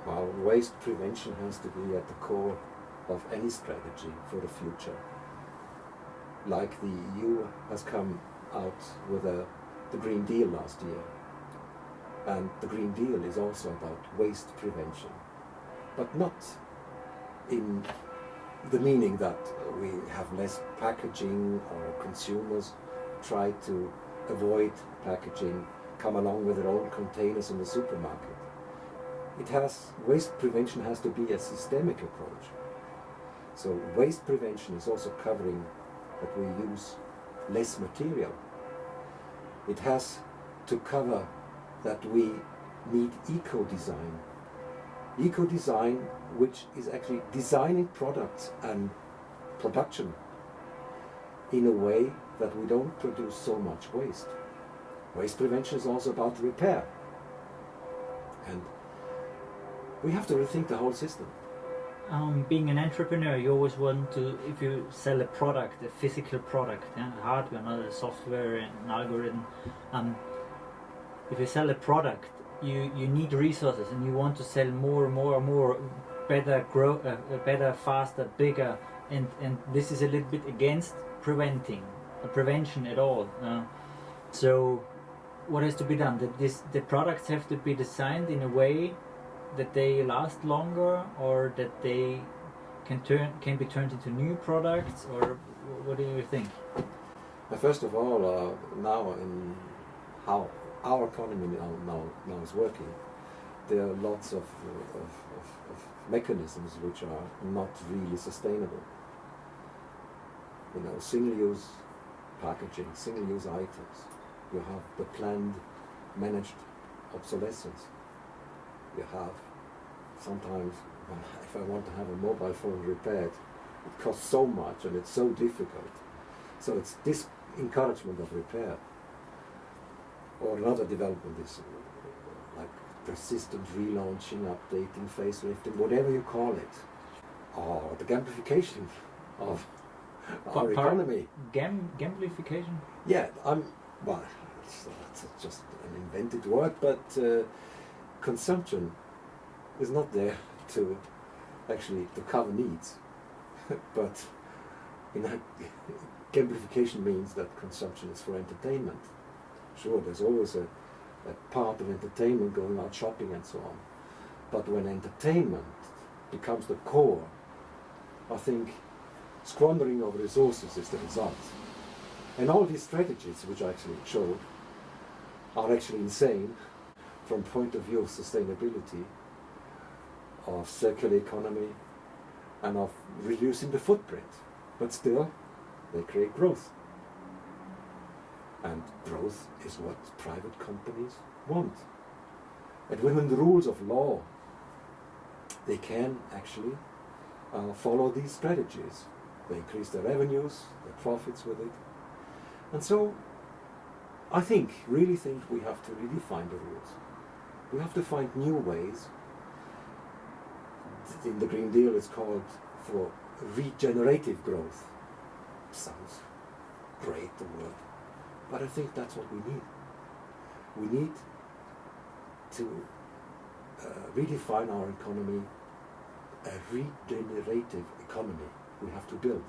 Well, waste prevention has to be at the core of any strategy for the future. Like the EU has come out with the Green Deal last year. And the Green Deal is also about waste prevention. But not in the meaning that we have less packaging or consumers try to avoid packaging, come along with their own containers in the supermarket. Waste prevention has to be a systemic approach. So waste prevention is also covering that we use less material. It has to cover that we need eco-design. Eco-design, which is actually designing products and production in a way that we don't produce so much waste. Waste prevention is also about repair. And we have to rethink the whole system. Being an entrepreneur, you always want to, if you sell a product, a physical product, hardware, not a software and an algorithm, if you sell a product, you need resources and you want to sell more, better, better, faster, bigger, and this is a little bit against prevention at all. So what has to be done? The products have to be designed in a way that they last longer, or that they can be turned into new products, or what do you think? First of all, now in how our economy now is working, there are lots of mechanisms which are not really sustainable. You know, single-use packaging, single-use items. You have the planned, managed obsolescence. You have sometimes, if I want to have a mobile phone repaired, it costs so much and it's so difficult. So it's this encouragement of repair. Or another development is like persistent relaunching, updating, facelifting, whatever you call it. Or the gamification of our economy. Gamification? Yeah, that's just an invented word, but consumption is not there to actually to cover needs. But gamification means that consumption is for entertainment. Sure, there's always a part of entertainment, going out shopping and so on. But when entertainment becomes the core, I think squandering of resources is the result. And all these strategies, which I actually showed, are actually insane from point of view of sustainability, of circular economy, and of reducing the footprint. But still, they create growth. And growth is what private companies want. And within the rules of law, they can actually follow these strategies. They increase their revenues, their profits with it. And so, I really think we have to redefine the rules. We have to find new ways. In the Green Deal it's called for regenerative growth. Sounds great, the word. But I think that's what we need. We need to redefine our economy, a regenerative economy we have to build.